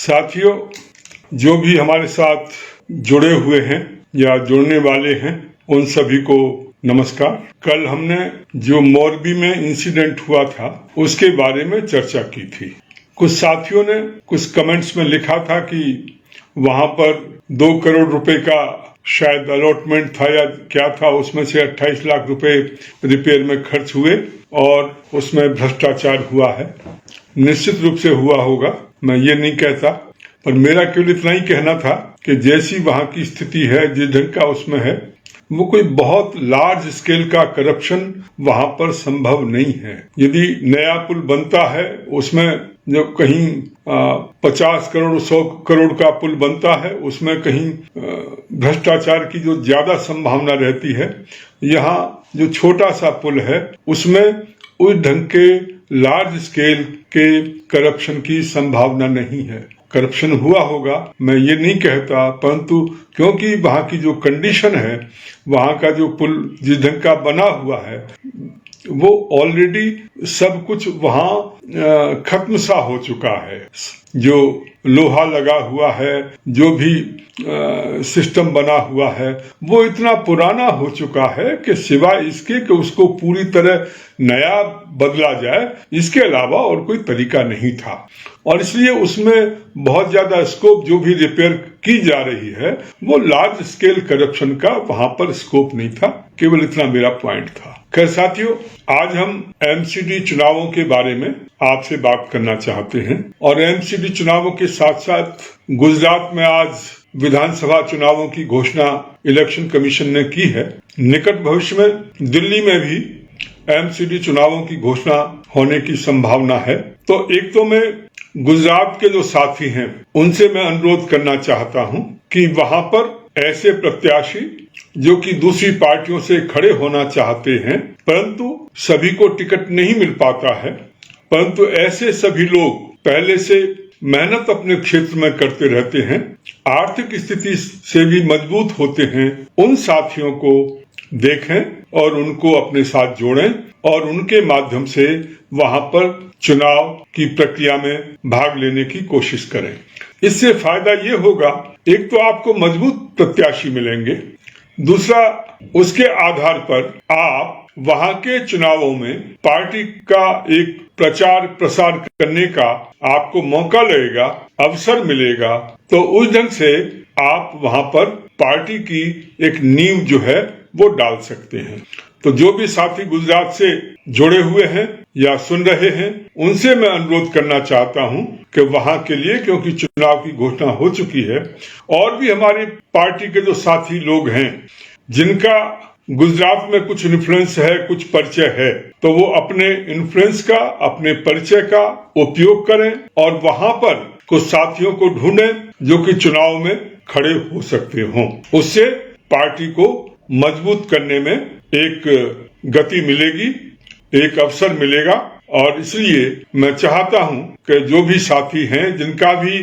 साथियों, जो भी हमारे साथ जुड़े हुए हैं या जुड़ने वाले हैं, उन सभी को नमस्कार। कल हमने जो मोरबी में इंसिडेंट हुआ था उसके बारे में चर्चा की थी। कुछ साथियों ने कुछ कमेंट्स में लिखा था कि वहां पर 2 करोड़ रुपए का शायद अलॉटमेंट था या क्या था, उसमें से 28 लाख रुपए रिपेयर में खर्च हुए और उसमें भ्रष्टाचार हुआ है। निश्चित रूप से हुआ होगा, मैं ये नहीं कहता, पर मेरा केवल इतना ही कहना था कि जैसी वहां की स्थिति है, जिस ढंग का उसमें है, वो कोई बहुत लार्ज स्केल का करप्शन वहां पर संभव नहीं है। यदि नया पुल बनता है, उसमें जो कहीं 50 करोड़ 100 करोड़ का पुल बनता है, उसमें कहीं भ्रष्टाचार की जो ज्यादा संभावना रहती है, यहाँ जो छोटा सा पुल है उसमें उस ढंग के लार्ज स्केल के करप्शन की संभावना नहीं है। करप्शन हुआ होगा, मैं ये नहीं कहता, परंतु क्योंकि वहां की जो कंडीशन है, वहां का जो पुल जिस ढंग का बना हुआ है, वो ऑलरेडी सब कुछ वहां खत्म सा हो चुका है। जो लोहा लगा हुआ है, जो भी सिस्टम बना हुआ है, वो इतना पुराना हो चुका है कि सिवाय इसके कि उसको पूरी तरह नया बदला जाए, इसके अलावा और कोई तरीका नहीं था। और इसलिए उसमें बहुत ज्यादा स्कोप, जो भी रिपेयर की जा रही है, वो लार्ज स्केल करप्शन का वहां पर स्कोप नहीं था। केवल इतना मेरा पॉइंट था। खैर साथियों, आज हम एमसीडी चुनावों के बारे में आपसे बात करना चाहते हैं। और एमसीडी चुनावों के साथ साथ गुजरात में आज विधानसभा चुनावों की घोषणा इलेक्शन कमीशन ने की है। निकट भविष्य में दिल्ली में भी एमसीडी चुनावों की घोषणा होने की संभावना है। तो एक तो मैं गुजरात के जो साथी हैं, उनसे मैं अनुरोध करना चाहता हूं कि वहां पर ऐसे प्रत्याशी जो कि दूसरी पार्टियों से खड़े होना चाहते हैं, परंतु सभी को टिकट नहीं मिल पाता है, परंतु ऐसे सभी लोग पहले से मेहनत अपने क्षेत्र में करते रहते हैं, आर्थिक स्थिति से भी मजबूत होते हैं, उन साथियों को देखें और उनको अपने साथ जोड़ें और उनके माध्यम से वहां पर चुनाव की प्रक्रिया में भाग लेने की कोशिश करें। इससे फायदा ये होगा, एक तो आपको मजबूत प्रत्याशी मिलेंगे, दूसरा उसके आधार पर आप वहां के चुनावों में पार्टी का एक प्रचार प्रसार करने का आपको मौका लगेगा, अवसर मिलेगा। तो उस ढंग से आप वहां पर पार्टी की एक नींव जो है वो डाल सकते हैं। तो जो भी साथी गुजरात से जुड़े हुए हैं या सुन रहे हैं, उनसे मैं अनुरोध करना चाहता हूं कि वहां के लिए, क्योंकि चुनाव की घोषणा हो चुकी है, और भी हमारी पार्टी के जो साथी लोग हैं जिनका गुजरात में कुछ इन्फ्लुएंस है, कुछ परिचय है, तो वो अपने इन्फ्लुएंस का, अपने परिचय का उपयोग करें और वहां पर कुछ साथियों को ढूंढें जो कि चुनाव में खड़े हो सकते हों। उससे पार्टी को मजबूत करने में एक गति मिलेगी, एक अवसर मिलेगा। और इसलिए मैं चाहता हूं कि जो भी साथी हैं, जिनका भी,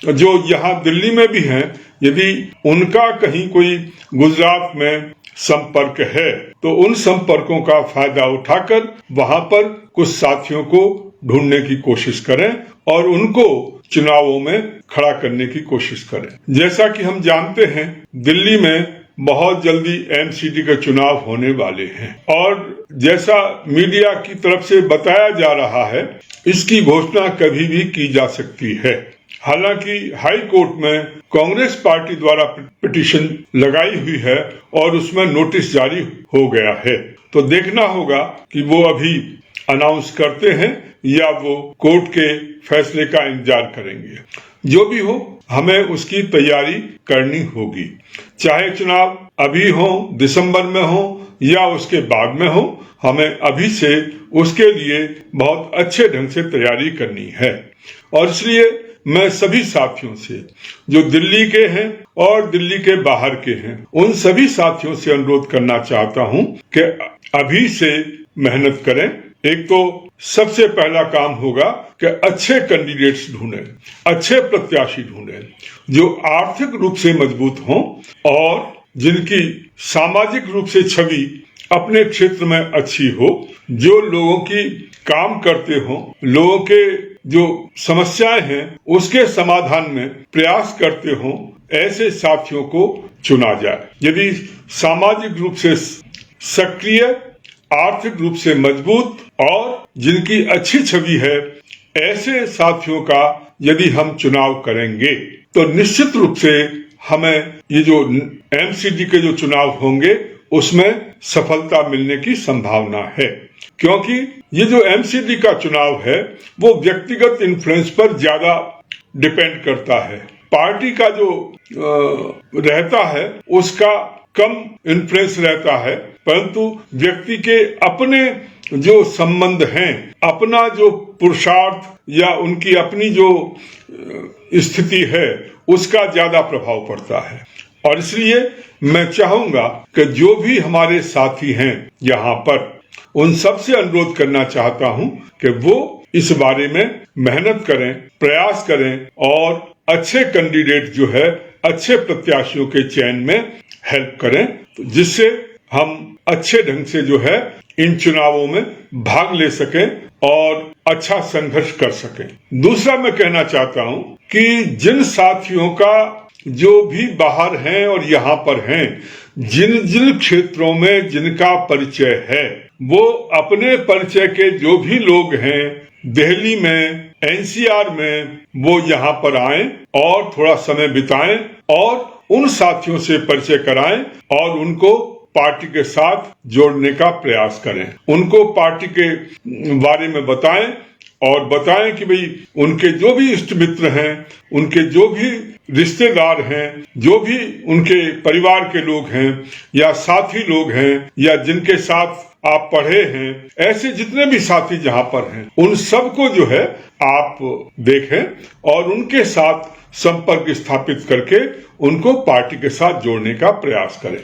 जो यहाँ दिल्ली में भी हैं, यदि उनका कहीं कोई गुजरात में संपर्क है, तो उन संपर्कों का फायदा उठाकर वहां पर कुछ साथियों को ढूंढने की कोशिश करें और उनको चुनावों में खड़ा करने की कोशिश करें। जैसा कि हम जानते हैं, दिल्ली में बहुत जल्दी एमसीडी का चुनाव होने वाले हैं और जैसा मीडिया की तरफ से बताया जा रहा है, इसकी घोषणा कभी भी की जा सकती है। हालांकि हाई कोर्ट में कांग्रेस पार्टी द्वारा पिटीशन लगाई हुई है और उसमें नोटिस जारी हो गया है। तो देखना होगा कि वो अभी अनाउंस करते हैं या वो कोर्ट के फैसले का इंतजार करेंगे। जो भी हो, हमें उसकी तैयारी करनी होगी, चाहे चुनाव अभी हो, दिसंबर में हो या उसके बाद में हो। हमें अभी से उसके लिए बहुत अच्छे ढंग से तैयारी करनी है। और इसलिए मैं सभी साथियों से, जो दिल्ली के हैं और दिल्ली के बाहर के हैं, उन सभी साथियों से अनुरोध करना चाहता हूं कि अभी से मेहनत करें। एक तो सबसे पहला काम होगा कि अच्छे कैंडिडेट्स ढूंढें, अच्छे प्रत्याशी ढूंढें जो आर्थिक रूप से मजबूत हों और जिनकी सामाजिक रूप से छवि अपने क्षेत्र में अच्छी हो, जो लोगों की काम करते हों, लोगों के जो समस्याएं हैं उसके समाधान में प्रयास करते हों, ऐसे साथियों को चुना जाए। यदि सामाजिक रूप से सक्रिय, आर्थिक रूप से मजबूत और जिनकी अच्छी छवि है, ऐसे साथियों का यदि हम चुनाव करेंगे तो निश्चित रूप से हमें ये जो एमसीडी के जो चुनाव होंगे उसमें सफलता मिलने की संभावना है। क्योंकि ये जो एमसीडी का चुनाव है वो व्यक्तिगत इन्फ्लुएंस पर ज्यादा डिपेंड करता है। पार्टी का जो रहता है उसका कम इन्फ्लुएंस रहता है, परंतु व्यक्ति के अपने जो संबंध हैं, अपना जो पुरुषार्थ या उनकी अपनी जो स्थिति है उसका ज्यादा प्रभाव पड़ता है। और इसलिए मैं चाहूंगा कि जो भी हमारे साथी हैं यहाँ पर, उन सबसे अनुरोध करना चाहता हूं कि वो इस बारे में मेहनत करें, प्रयास करें और अच्छे कैंडिडेट जो है, अच्छे प्रत्याशियों के चयन में हेल्प करें, जिससे हम अच्छे ढंग से जो है इन चुनावों में भाग ले सकें और अच्छा संघर्ष कर सकें। दूसरा मैं कहना चाहता हूं कि जिन साथियों का जो भी बाहर हैं और यहाँ पर हैं, जिन जिन क्षेत्रों में जिनका परिचय है, वो अपने परिचय के जो भी लोग हैं दिल्ली में, एनसीआर में, वो यहाँ पर आएं और थोड़ा समय बिताएं और उन साथियों से परिचय कराएं और उनको पार्टी के साथ जोड़ने का प्रयास करें। उनको पार्टी के बारे में बताएं और बताएं कि भाई उनके जो भी इष्ट मित्र हैं, उनके जो भी रिश्तेदार हैं, जो भी उनके परिवार के लोग हैं या साथी लोग हैं या जिनके साथ आप पढ़े हैं, ऐसे जितने भी साथी जहां पर हैं, उन सबको जो है आप देखें और उनके साथ संपर्क स्थापित करके उनको पार्टी के साथ जोड़ने का प्रयास करें।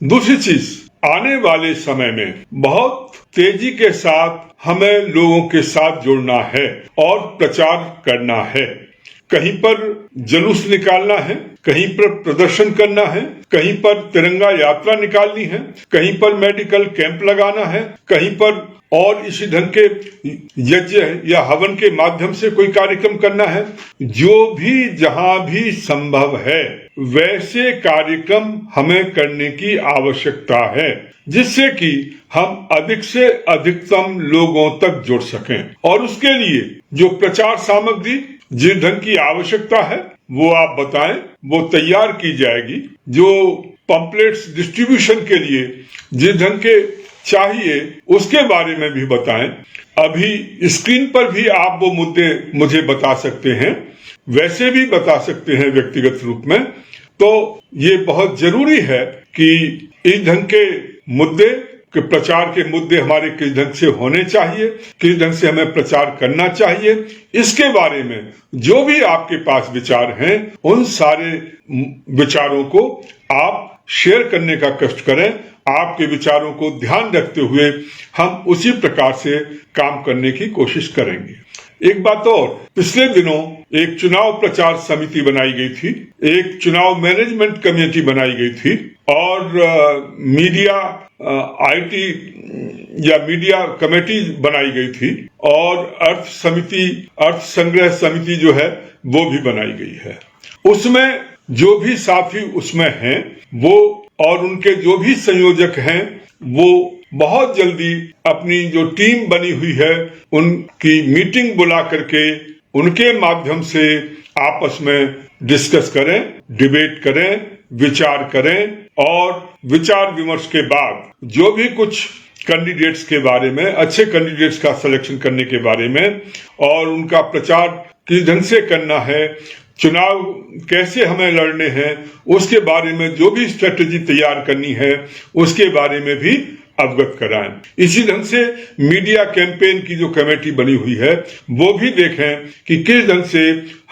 दूसरी चीज, आने वाले समय में बहुत तेजी के साथ हमें लोगों के साथ जुड़ना है और प्रचार करना है। कहीं पर जुलूस निकालना है, कहीं पर प्रदर्शन करना है, कहीं पर तिरंगा यात्रा निकालनी है, कहीं पर मेडिकल कैंप लगाना है, कहीं पर और इसी ढंग के यज्ञ या हवन के माध्यम से कोई कार्यक्रम करना है। जो भी जहां भी संभव है वैसे कार्यक्रम हमें करने की आवश्यकता है, जिससे कि हम अधिक से अधिकतम लोगों तक जुड़ सकें। और उसके लिए जो प्रचार सामग्री जिस ढंग की आवश्यकता है वो आप बताएं, वो तैयार की जाएगी। जो पंपलेट्स डिस्ट्रीब्यूशन के लिए जिस ढंग के चाहिए उसके बारे में भी बताएं। अभी स्क्रीन पर भी आप वो मुद्दे मुझे बता सकते हैं, वैसे भी बता सकते हैं व्यक्तिगत रूप में। तो ये बहुत जरूरी है कि इस ढंग के मुद्दे कि प्रचार के मुद्दे हमारे किस ढंग से होने चाहिए, किस ढंग से हमें प्रचार करना चाहिए, इसके बारे में जो भी आपके पास विचार हैं, उन सारे विचारों को आप शेयर करने का कष्ट करें। आपके विचारों को ध्यान रखते हुए हम उसी प्रकार से काम करने की कोशिश करेंगे। एक बात और, पिछले दिनों एक चुनाव प्रचार समिति बनाई गई थी, एक चुनाव मैनेजमेंट कमेटी बनाई गई थी और मीडिया आईटी या मीडिया कमेटी बनाई गई थी और अर्थ संग्रह समिति जो है वो भी बनाई गई है। उसमें जो भी साथी उसमें हैं वो और उनके जो भी संयोजक हैं वो बहुत जल्दी अपनी जो टीम बनी हुई है उनकी मीटिंग बुला करके उनके माध्यम से आपस में डिस्कस करें, डिबेट करें, विचार करें और विचार विमर्श के बाद जो भी कुछ कैंडिडेट्स के बारे में, अच्छे कैंडिडेट्स का सिलेक्शन करने के बारे में और उनका प्रचार किस ढंग से करना है, चुनाव कैसे हमें लड़ने हैं, उसके बारे में जो भी स्ट्रेटेजी तैयार करनी है उसके बारे में भी अवगत कराएं। इसी ढंग से मीडिया कैंपेन की जो कमेटी बनी हुई है वो भी देखें कि किस ढंग से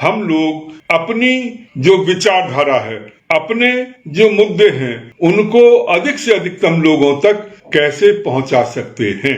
हम लोग अपनी जो विचारधारा है, अपने जो मुद्दे हैं, उनको अधिक से अधिकतम लोगों तक कैसे पहुंचा सकते हैं।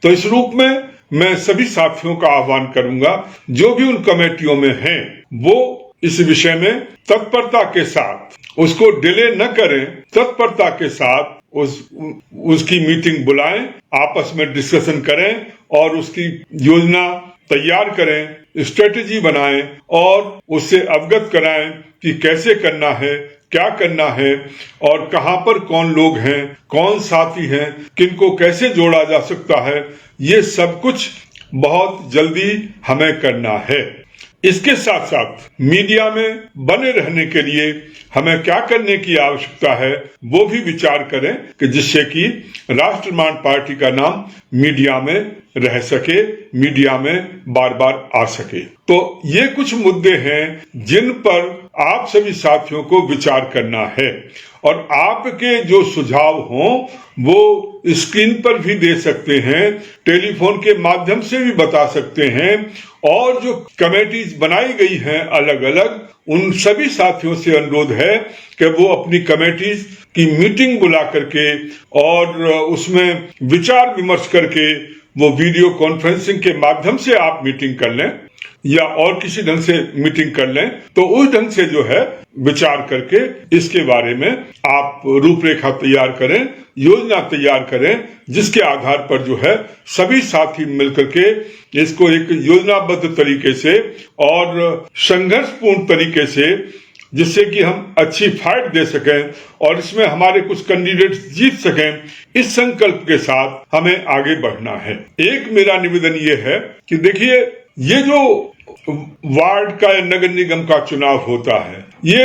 तो इस रूप में मैं सभी साथियों का आह्वान करूंगा, जो भी उन कमेटियों में हैं वो इस विषय में तत्परता के साथ, उसको डिले न करें, तत्परता के साथ उसकी मीटिंग बुलाएं, आपस में डिस्कशन करें और उसकी योजना तैयार करें स्ट्रेटेजी बनाएं और उससे अवगत कराएं कि कैसे करना है, क्या करना है और कहां पर कौन लोग हैं, कौन साथी हैं, किनको कैसे जोड़ा जा सकता है। ये सब कुछ बहुत जल्दी हमें करना है। इसके साथ साथ मीडिया में बने रहने के लिए हमें क्या करने की आवश्यकता है वो भी विचार करें कि जिससे कि राष्ट्रमान पार्टी का नाम मीडिया में रह सके, मीडिया में बार बार आ सके। तो ये कुछ मुद्दे हैं जिन पर आप सभी साथियों को विचार करना है और आपके जो सुझाव हों वो स्क्रीन पर भी दे सकते हैं, टेलीफोन के माध्यम से भी बता सकते हैं और जो कमेटीज बनाई गई हैं अलग अलग, उन सभी साथियों से अनुरोध है कि वो अपनी कमेटीज की मीटिंग बुला करके और उसमें विचार विमर्श करके वो वीडियो कॉन्फ्रेंसिंग के माध्यम से आप मीटिंग कर लें या और किसी ढंग से मीटिंग कर लें, तो उस ढंग से जो है विचार करके इसके बारे में आप रूपरेखा तैयार करें, योजना तैयार करें, जिसके आधार पर जो है सभी साथी मिलकर के इसको एक योजनाबद्ध तरीके से और संघर्षपूर्ण तरीके से, जिससे कि हम अच्छी फाइट दे सकें और इसमें हमारे कुछ कैंडिडेट्स जीत सकें, इस संकल्प के साथ हमें आगे बढ़ना है। एक मेरा निवेदन ये है कि देखिए, ये जो वार्ड का या नगर निगम का चुनाव होता है ये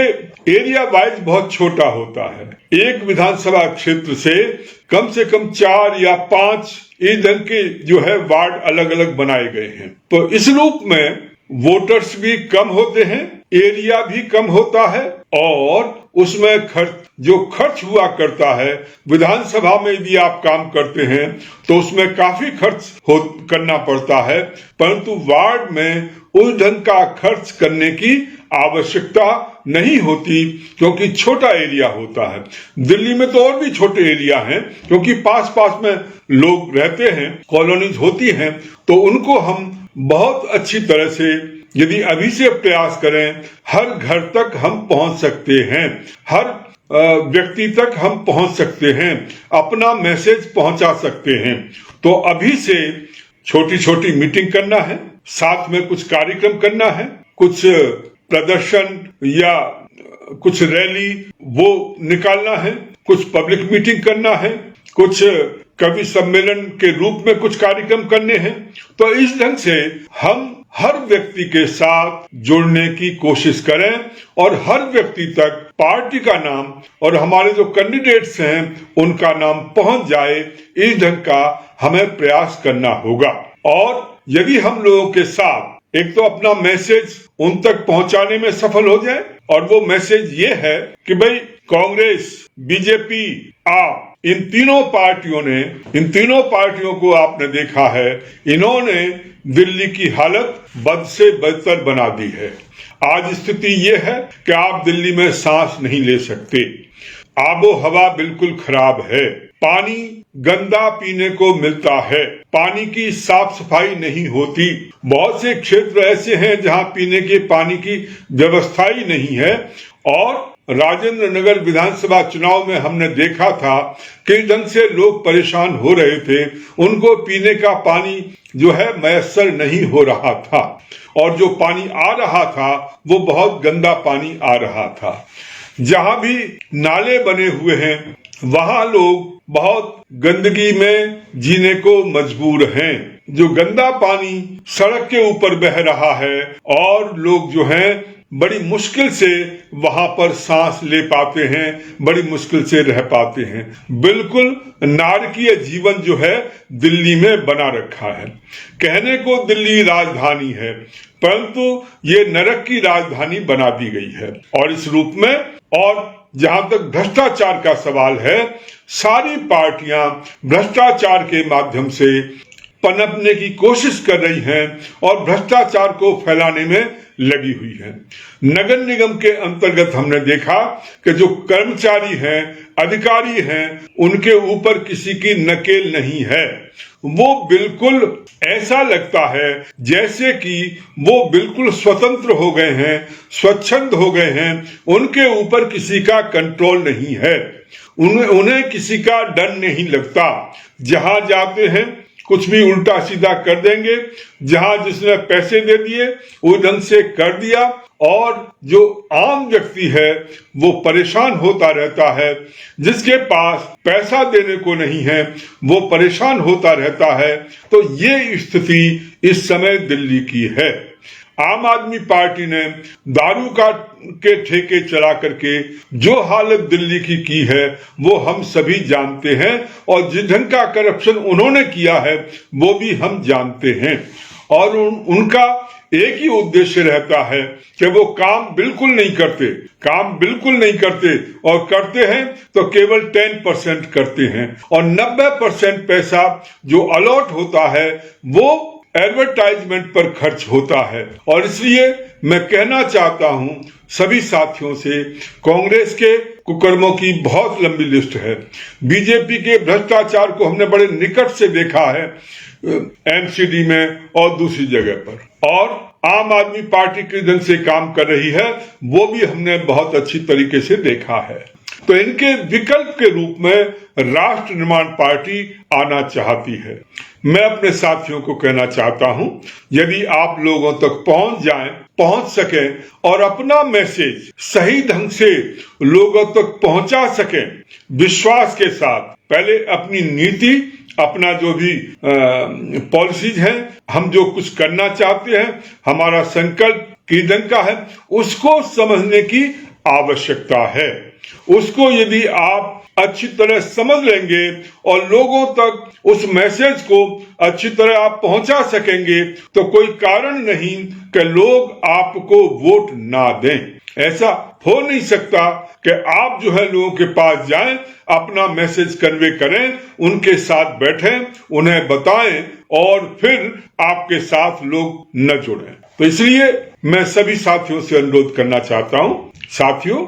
एरिया वाइज बहुत छोटा होता है। एक विधानसभा क्षेत्र से कम 4 या 5 इस ढंग के जो है वार्ड अलग अलग बनाए गए हैं। तो इस रूप में वोटर्स भी कम होते हैं, एरिया भी कम होता है और उसमें खर्च हुआ करता है। विधानसभा में भी आप काम करते हैं तो उसमें काफी खर्च करना पड़ता है, परंतु वार्ड में उस ढंग का खर्च करने की आवश्यकता नहीं होती क्योंकि छोटा एरिया होता है। दिल्ली में तो और भी छोटे एरिया हैं क्योंकि पास पास में लोग रहते हैं, कॉलोनीज होती हैं, तो उनको हम बहुत अच्छी तरह से यदि अभी से प्रयास करें, हर घर तक हम पहुंच सकते हैं, हर व्यक्ति तक हम पहुंच सकते हैं, अपना मैसेज पहुंचा सकते हैं। तो अभी से छोटी छोटी मीटिंग करना है, साथ में कुछ कार्यक्रम करना है, कुछ प्रदर्शन या कुछ रैली वो निकालना है, कुछ पब्लिक मीटिंग करना है, कुछ कवि सम्मेलन के रूप में कुछ कार्यक्रम करने हैं। तो इस ढंग से हम हर व्यक्ति के साथ जुड़ने की कोशिश करें और हर व्यक्ति तक पार्टी का नाम और हमारे जो कैंडिडेट्स हैं उनका नाम पहुंच जाए, इस ढंग का हमें प्रयास करना होगा। और यदि हम लोगों के साथ एक तो अपना मैसेज उन तक पहुंचाने में सफल हो जाए, और वो मैसेज ये है कि भाई कांग्रेस, बीजेपी, आप, इन तीनों पार्टियों को आपने देखा है, इन्होंने दिल्ली की हालत बद से बदतर बना दी है। आज स्थिति ये है कि आप दिल्ली में सांस नहीं ले सकते, आबो हवा बिल्कुल खराब है, पानी गंदा पीने को मिलता है, पानी की साफ सफाई नहीं होती, बहुत से क्षेत्र ऐसे हैं जहां पीने के पानी की व्यवस्था ही नहीं है। और राजेंद्र नगर विधानसभा चुनाव में हमने देखा था किस ढंग से लोग परेशान हो रहे थे, उनको पीने का पानी जो है मयस्सर नहीं हो रहा था और जो पानी आ रहा था वो बहुत गंदा पानी आ रहा था। जहां भी नाले बने हुए हैं वहां लोग बहुत गंदगी में जीने को मजबूर हैं। जो गंदा पानी सड़क के ऊपर बह रहा है और लोग जो हैं बड़ी मुश्किल से वहां पर सांस ले पाते हैं, बड़ी मुश्किल से रह पाते हैं। बिल्कुल नारकीय जीवन जो है दिल्ली में बना रखा है। कहने को दिल्ली राजधानी है, परंतु ये नरक की राजधानी बना दी गई है। और इस रूप में, और जहां तक भ्रष्टाचार का सवाल है, सारी पार्टियां भ्रष्टाचार के माध्यम से पनपने की कोशिश कर रही हैं और भ्रष्टाचार को फैलाने में लगी हुई है। नगर निगम के अंतर्गत हमने देखा कि जो कर्मचारी हैं, अधिकारी हैं, उनके ऊपर किसी की नकेल नहीं है। वो बिल्कुल ऐसा लगता है जैसे कि वो बिल्कुल स्वतंत्र हो गए हैं, स्वच्छंद हो गए हैं, उनके ऊपर किसी का कंट्रोल नहीं है, उन्हें किसी का डर नहीं लगता। जहां जाते हैं कुछ भी उल्टा सीधा कर देंगे। जहां जिसने पैसे दे दिए वो ढंग से कर दिया, और जो आम व्यक्ति है वो परेशान होता रहता है। जिसके पास पैसा देने को नहीं है वो परेशान होता रहता है। तो ये स्थिति इस समय दिल्ली की है। आम आदमी पार्टी ने दारू के ठेके चला करके जो हालत दिल्ली की है वो हम सभी जानते हैं, और जिस ढंग का करप्शन उन्होंने किया है वो भी हम जानते हैं। और उनका एक ही उद्देश्य रहता है कि वो काम बिल्कुल नहीं करते, और करते हैं तो केवल 10% करते हैं, और 90% पैसा जो अलॉट होता है वो एडवर्टाइजमेंट पर खर्च होता है। और इसलिए मैं कहना चाहता हूं सभी साथियों से, कांग्रेस के कुकर्मों की बहुत लंबी लिस्ट है। बीजेपी के भ्रष्टाचार को हमने बड़े निकट से देखा है एमसीडी में और दूसरी जगह पर, और आम आदमी पार्टी किस ढंग से काम कर रही है वो भी हमने बहुत अच्छी तरीके से देखा है। तो इनके विकल्प के रूप में राष्ट्र निर्माण पार्टी आना चाहती है। मैं अपने साथियों को कहना चाहता हूं, यदि आप लोगों तक पहुंच सकें और अपना मैसेज सही ढंग से लोगों तक पहुंचा सकें, विश्वास के साथ, पहले अपनी नीति, अपना जो भी पॉलिसीज हैं, हम जो कुछ करना चाहते हैं, हमारा संकल्प किस ढंग का है, उसको समझने की आवश्यकता है। उसको यदि आप अच्छी तरह समझ लेंगे और लोगों तक उस मैसेज को अच्छी तरह आप पहुंचा सकेंगे तो कोई कारण नहीं कि लोग आपको वोट ना दें। ऐसा हो नहीं सकता कि आप जो है लोगों के पास जाएं, अपना मैसेज कन्वे करें, उनके साथ बैठें, उन्हें बताएं और फिर आपके साथ लोग न जुड़ें। तो इसलिए मैं सभी साथियों से अनुरोध करना चाहता हूं, साथियों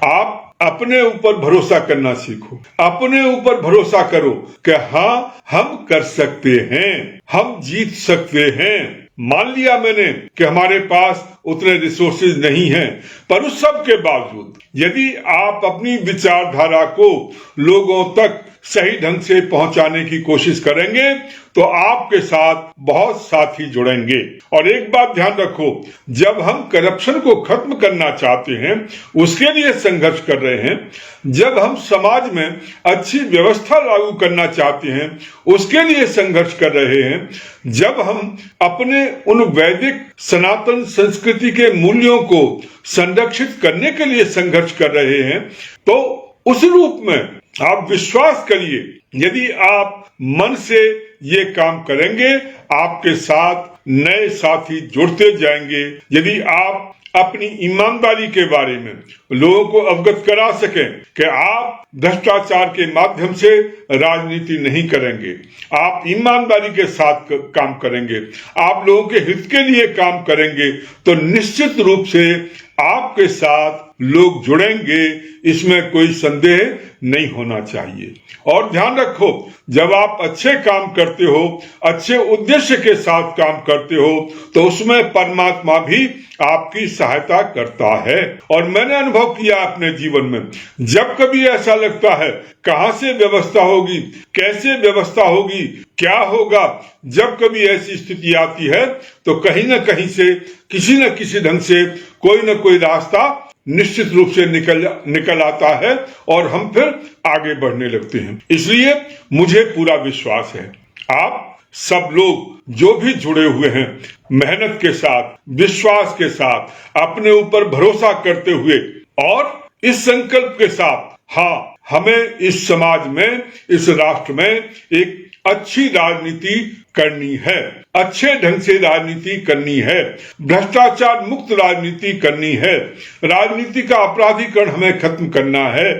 आप अपने ऊपर भरोसा करना सीखो, अपने ऊपर भरोसा करो कि हाँ हम कर सकते हैं, हम जीत सकते हैं। मान लिया मैंने कि हमारे पास उतने रिसोर्सेज नहीं हैं, पर उस सब के बावजूद यदि आप अपनी विचारधारा को लोगों तक सही ढंग से पहुंचाने की कोशिश करेंगे तो आपके साथ बहुत साथी जुड़ेंगे। और एक बात ध्यान रखो, जब हम करप्शन को खत्म करना चाहते हैं उसके लिए संघर्ष कर रहे हैं, जब हम समाज में अच्छी व्यवस्था लागू करना चाहते हैं उसके लिए संघर्ष कर रहे हैं, जब हम अपने उन वैदिक सनातन संस्कृति के मूल्यों को संरक्षित करने के लिए संघर्ष कर रहे हैं, तो उस रूप में आप विश्वास करिए, यदि आप मन से ये काम करेंगे आपके साथ नए साथी जुड़ते जाएंगे। यदि आप अपनी ईमानदारी के बारे में लोगों को अवगत करा सकें कि आप भ्रष्टाचार के माध्यम से राजनीति नहीं करेंगे, आप ईमानदारी के साथ काम करेंगे, आप लोगों के हित के लिए काम करेंगे, तो निश्चित रूप से आपके साथ लोग जुड़ेंगे, इसमें कोई संदेह नहीं होना चाहिए। और ध्यान रखो, जब आप अच्छे काम करते हो, अच्छे उद्देश्य के साथ काम करते हो, तो उसमें परमात्मा भी आपकी सहायता करता है। और मैंने अनुभव किया अपने जीवन में, जब कभी ऐसा लगता है कहां से व्यवस्था होगी, कैसे व्यवस्था होगी, क्या होगा, जब कभी ऐसी स्थिति आती है तो कहीं ना कहीं से किसी न किसी ढंग से कोई न कोई रास्ता निश्चित रूप से निकल आता है और हम फिर आगे बढ़ने लगते हैं। इसलिए मुझे पूरा विश्वास है आप सब लोग जो भी जुड़े हुए हैं, मेहनत के साथ, विश्वास के साथ, अपने ऊपर भरोसा करते हुए और इस संकल्प के साथ, हाँ हमें इस समाज में, इस राष्ट्र में एक अच्छी राजनीति करनी है, अच्छे ढंग से राजनीति करनी है, भ्रष्टाचार मुक्त राजनीति करनी है, राजनीति का अपराधीकरण हमें खत्म करना है,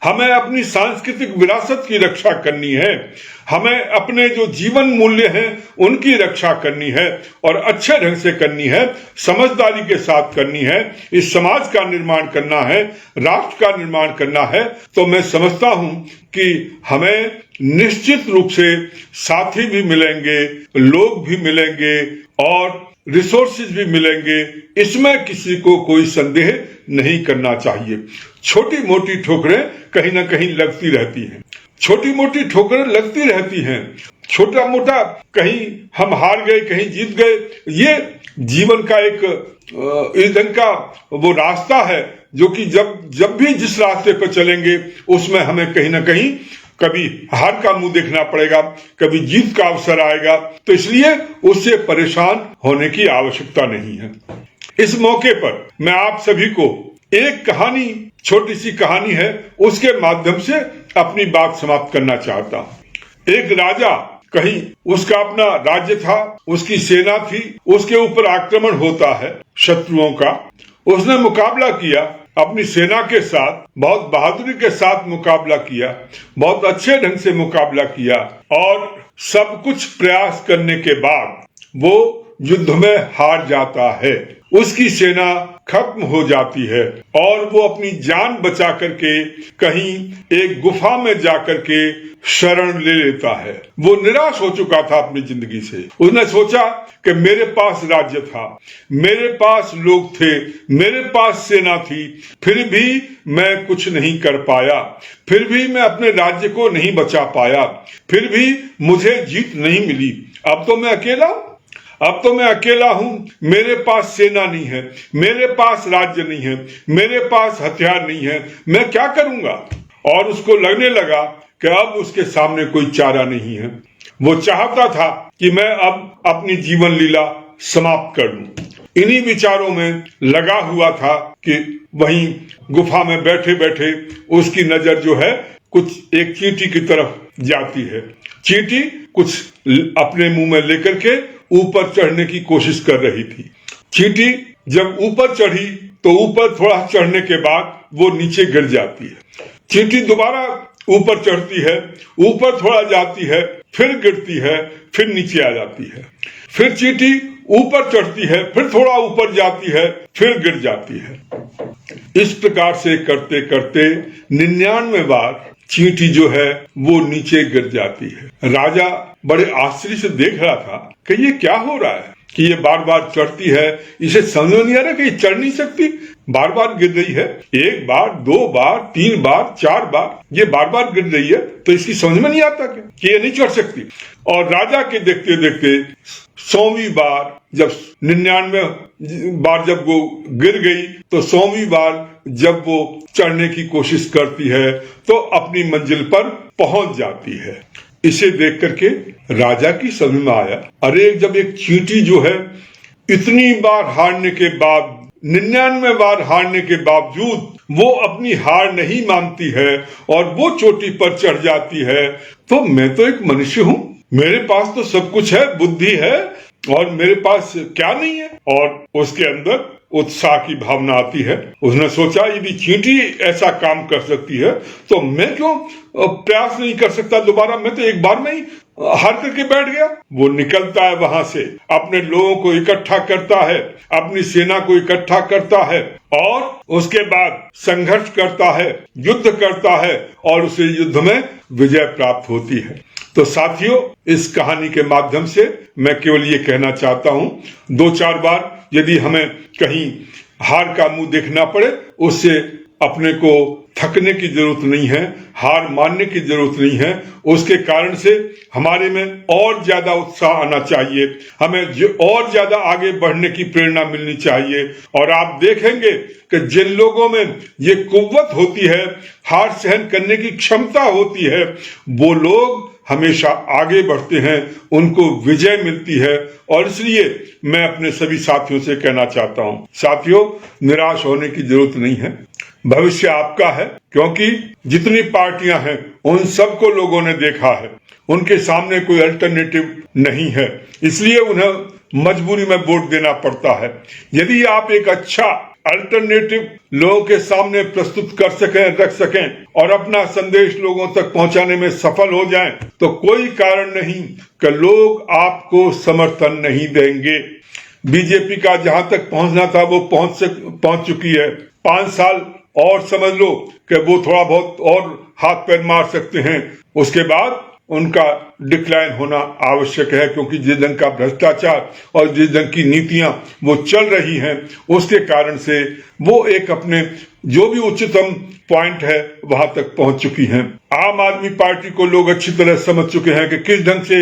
हमें अपनी सांस्कृतिक विरासत की रक्षा करनी है, हमें अपने जो जीवन मूल्य हैं उनकी रक्षा करनी है और अच्छे ढंग से करनी है, समझदारी के साथ करनी है, इस समाज का निर्माण करना है, राष्ट्र का निर्माण करना है। तो मैं समझता हूं कि हमें निश्चित रूप से साथी भी मिलेंगे, लोग भी मिलेंगे और रिसोर्सेज भी मिलेंगे, इसमें किसी को कोई संदेह नहीं करना चाहिए। छोटी मोटी ठोकरें कहीं ना कहीं लगती रहती हैं, छोटी मोटी ठोकरें लगती रहती हैं, छोटा मोटा कहीं हम हार गए कहीं जीत गए, ये जीवन का एक ईंधन का वो रास्ता है जो कि जब भी जिस रास्ते पर चलेंगे उसमें हमें कहीं ना कहीं कभी हार का मुंह देखना पड़ेगा, कभी जीत का अवसर आएगा। तो इसलिए उससे परेशान होने की आवश्यकता नहीं है। इस मौके पर मैं आप सभी को एक कहानी, छोटी सी कहानी है, उसके माध्यम से अपनी बात समाप्त करना चाहता हूं। एक राजा, कहीं उसका अपना राज्य था, उसकी सेना थी, उसके ऊपर आक्रमण होता है शत्रुओं का। उसने मुकाबला किया अपनी सेना के साथ, बहुत बहादुरी के साथ मुकाबला किया, बहुत अच्छे ढंग से मुकाबला किया और सब कुछ प्रयास करने के बाद वो युद्ध में हार जाता है। उसकी सेना खत्म हो जाती है और वो अपनी जान बचा करके कहीं एक गुफा में जाकर के शरण ले लेता है। वो निराश हो चुका था अपनी जिंदगी से। उसने सोचा कि मेरे पास राज्य था, मेरे पास लोग थे, मेरे पास सेना थी, फिर भी मैं कुछ नहीं कर पाया, फिर भी मैं अपने राज्य को नहीं बचा पाया, फिर भी मुझे जीत नहीं मिली। अब तो मैं अकेला हूं, अब तो मैं अकेला हूं, मेरे पास सेना नहीं है, मेरे पास राज्य नहीं है, मेरे पास हथियार नहीं है, मैं क्या करूंगा। और उसको लगने लगा कि अब उसके सामने कोई चारा नहीं है। वो चाहता था कि मैं अब अपनी जीवन लीला समाप्त कर दूं। इन्हीं विचारों में लगा हुआ था कि वहीं गुफा में बैठे बैठे उसकी नजर जो है कुछ एक चींटी की तरफ जाती है। चींटी कुछ अपने मुंह में लेकर के ऊपर चढ़ने की कोशिश कर रही थी। चींटी जब ऊपर चढ़ी तो ऊपर थोड़ा चढ़ने के बाद वो नीचे गिर जाती है। चींटी दोबारा ऊपर चढ़ती है, ऊपर थोड़ा जाती है, फिर गिरती है, फिर नीचे आ जाती है। फिर चींटी ऊपर चढ़ती है, फिर थोड़ा ऊपर जाती है, फिर गिर जाती है। इस प्रकार से करते करते 99 बार चींटी जो है वो नीचे गिर जाती है। राजा बड़े आश्चर्य से देख रहा था कि ये क्या हो रहा है कि ये बार बार चढ़ती है, इसे समझ में नहीं आ रहा कि ये चढ़ नहीं सकती, बार बार गिर रही है। एक बार, 2 बार, 3 बार, 4 बार ये बार बार गिर रही है, तो इसकी समझ में नहीं आता क्या कि ये नहीं चढ़ सकती। और राजा के देखते देखते 100वीं बार, जब 99 बार जब वो गिर गई, तो 100वीं बार जब वो चढ़ने की कोशिश करती है तो अपनी मंजिल पर पहुंच जाती है। इसे देख करके राजा की समझ में आया, अरे जब एक चींटी जो है इतनी बार हारने के बाद, 99 बार हारने के बावजूद वो अपनी हार नहीं मानती है और वो चोटी पर चढ़ जाती है, तो मैं तो एक मनुष्य हूं, मेरे पास तो सब कुछ है, बुद्धि है, और मेरे पास क्या नहीं है। और उसके अंदर उत्साह की भावना आती है। उसने सोचा यदि चींटी ऐसा काम कर सकती है तो मैं क्यों प्रयास नहीं कर सकता दोबारा, मैं तो एक बार में ही हार करके बैठ गया। वो निकलता है वहां से, अपने लोगों को इकट्ठा करता है, अपनी सेना को इकट्ठा करता है और उसके बाद संघर्ष करता है, युद्ध करता है और उसे युद्ध में विजय प्राप्त होती है। तो साथियों, इस कहानी के माध्यम से मैं केवल ये कहना चाहता हूं, 2-4 बार यदि हमें कहीं हार का मुंह देखना पड़े, उससे अपने को थकने की जरूरत नहीं है, हार मानने की जरूरत नहीं है। उसके कारण से हमारे में और ज्यादा उत्साह आना चाहिए, हमें और ज्यादा आगे बढ़ने की प्रेरणा मिलनी चाहिए। और आप देखेंगे कि जिन लोगों में ये कुव्वत होती है, हार सहन करने की क्षमता होती है, वो लोग हमेशा आगे बढ़ते हैं, उनको विजय मिलती है। और इसलिए मैं अपने सभी साथियों से कहना चाहता हूं, साथियों, निराश होने की जरूरत नहीं है, भविष्य आपका है, क्योंकि जितनी पार्टियां हैं उन सबको लोगों ने देखा है, उनके सामने कोई अल्टरनेटिव नहीं है, इसलिए उन्हें मजबूरी में वोट देना पड़ता है। यदि आप एक अच्छा अल्टरनेटिव लोगों के सामने प्रस्तुत कर सकें, रख सकें और अपना संदेश लोगों तक पहुंचाने में सफल हो जाएं, तो कोई कारण नहीं कि लोग आपको समर्थन नहीं देंगे। बीजेपी का जहां तक पहुंचना था वो पहुंच चुकी है। 5 साल और समझ लो कि वो थोड़ा बहुत और हाथ पैर मार सकते हैं, उसके बाद उनका डिक्लाइन होना आवश्यक है, क्योंकि जिस ढंग का भ्रष्टाचार और जिस ढंग की नीतियां वो चल रही हैं उसके कारण से वो एक अपने जो भी उच्चतम पॉइंट है वहां तक पहुंच चुकी हैं। आम आदमी पार्टी को लोग अच्छी तरह समझ चुके हैं कि किस ढंग से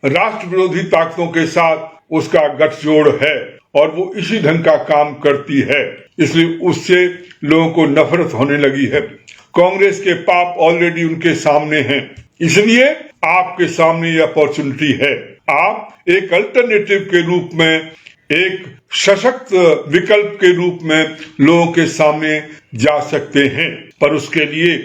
राष्ट्र विरोधी ताकतों के साथ उसका गठजोड़ है और वो इसी ढंग का काम करती है, इसलिए उससे लोगों को नफरत होने लगी है। कांग्रेस के पाप ऑलरेडी उनके सामने हैं, इसलिए आपके सामने ये अपॉर्चुनिटी है। आप एक अल्टरनेटिव के रूप में, एक सशक्त विकल्प के रूप में लोगों के सामने जा सकते हैं, पर उसके लिए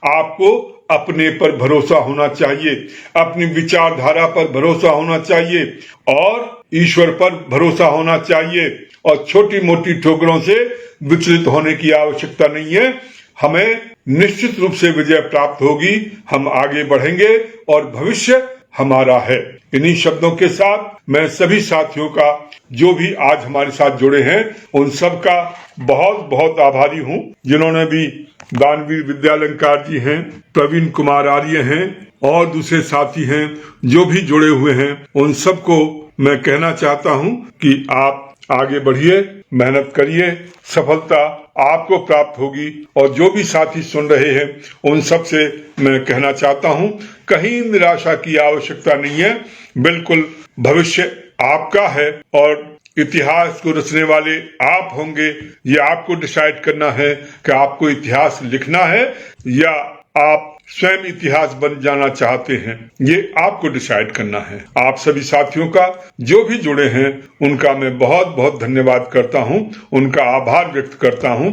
आपको अपने पर भरोसा होना चाहिए, अपनी विचारधारा पर भरोसा होना चाहिए और ईश्वर पर भरोसा होना चाहिए, और छोटी मोटी ठोकरों से विचलित होने की आवश्यकता नहीं है। हमें निश्चित रूप से विजय प्राप्त होगी, हम आगे बढ़ेंगे और भविष्य हमारा है। इन्हीं शब्दों के साथ मैं सभी साथियों का जो भी आज हमारे साथ जुड़े हैं उन सब का बहुत बहुत आभारी हूं, जिन्होंने भी दानवीर विद्यालंकार जी हैं, प्रवीण कुमार आर्य हैं और दूसरे साथी हैं जो भी जुड़े हुए हैं, उन सबको मैं कहना चाहता हूं कि आप आगे बढ़िए, मेहनत करिए, सफलता आपको प्राप्त होगी। और जो भी साथी सुन रहे हैं उन सब से मैं कहना चाहता हूं, कहीं निराशा की आवश्यकता नहीं है, बिल्कुल भविष्य आपका है और इतिहास को रचने वाले आप होंगे। ये आपको डिसाइड करना है कि आपको इतिहास लिखना है या आप स्वयं इतिहास बन जाना चाहते हैं, ये आपको डिसाइड करना है। आप सभी साथियों का जो भी जुड़े हैं उनका मैं बहुत बहुत धन्यवाद करता हूं, उनका आभार व्यक्त करता हूं।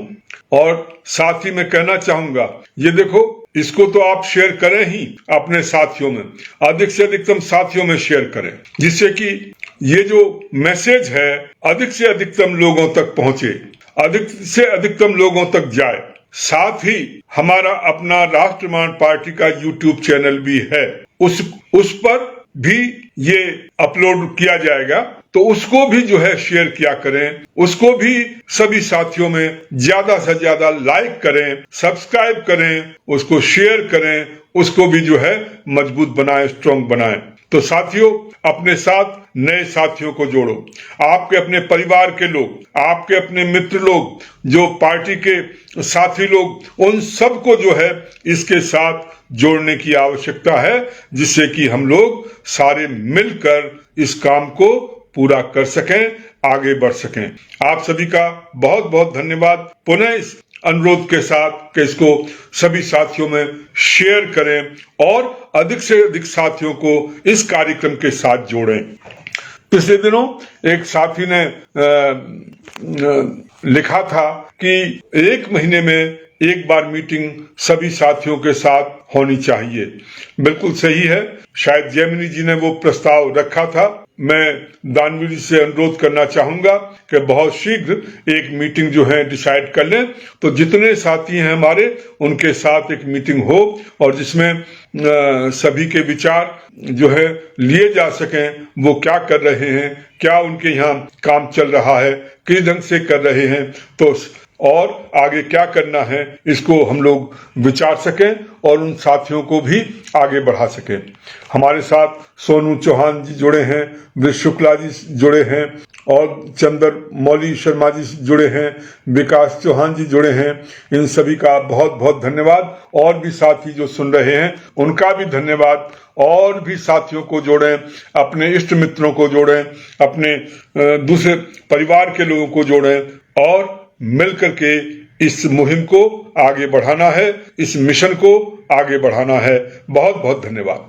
और साथ ही मैं कहना चाहूंगा, ये देखो, इसको तो आप शेयर करें ही अपने साथियों में, अधिक से अधिकतम साथियों में शेयर करें, जिससे कि ये जो मैसेज है अधिक से अधिकतम लोगों तक पहुंचे, अधिक से अधिकतम लोगों तक जाए। साथ ही हमारा अपना राष्ट्रमान पार्टी का YouTube चैनल भी है, उस पर भी ये अपलोड किया जाएगा, तो उसको भी जो है शेयर किया करें, उसको भी सभी साथियों में ज्यादा से ज्यादा लाइक करें, सब्सक्राइब करें, उसको शेयर करें, उसको भी जो है मजबूत बनाएं, स्ट्रॉन्ग बनाएं। तो साथियों, अपने साथ नए साथियों को जोड़ो, आपके अपने परिवार के लोग, आपके अपने मित्र लोग, जो पार्टी के साथी लोग, उन सबको जो है इसके साथ जोड़ने की आवश्यकता है, जिससे कि हम लोग सारे मिलकर इस काम को पूरा कर सकें, आगे बढ़ सकें। आप सभी का बहुत बहुत धन्यवाद। पुनः इस अनुरोध के साथ कि इसको सभी साथियों में शेयर करें और अधिक से अधिक साथियों को इस कार्यक्रम के साथ जोड़ें। पिछले दिनों एक साथी ने लिखा था कि 1 महीने में एक बार मीटिंग सभी साथियों के साथ होनी चाहिए। बिल्कुल सही है, शायद जैमिनी जी ने वो प्रस्ताव रखा था। मैं दानवीर से अनुरोध करना चाहूंगा कि बहुत शीघ्र एक मीटिंग जो है डिसाइड कर लें, तो जितने साथी हैं हमारे उनके साथ एक मीटिंग हो और जिसमें सभी के विचार जो है लिए जा सकें, वो क्या कर रहे हैं, क्या उनके यहाँ काम चल रहा है, किस ढंग से कर रहे हैं, तो और आगे क्या करना है, इसको हम लोग विचार सकें और उन साथियों को भी आगे बढ़ा सकें। हमारे साथ सोनू चौहान जी जुड़े हैं, वृष शुक्ला जी जुड़े हैं और चंद्र मौली शर्मा जी जुड़े हैं, विकास चौहान जी जुड़े हैं। इन सभी का बहुत बहुत धन्यवाद। और भी साथी जो सुन रहे हैं उनका भी धन्यवाद। और भी साथियों को जोड़ें, अपने इष्ट मित्रों को जोड़ें, अपने दूसरे परिवार के लोगों को जोड़ें और मिलकर के इस मुहिम को आगे बढ़ाना है, इस मिशन को आगे बढ़ाना है। बहुत बहुत धन्यवाद।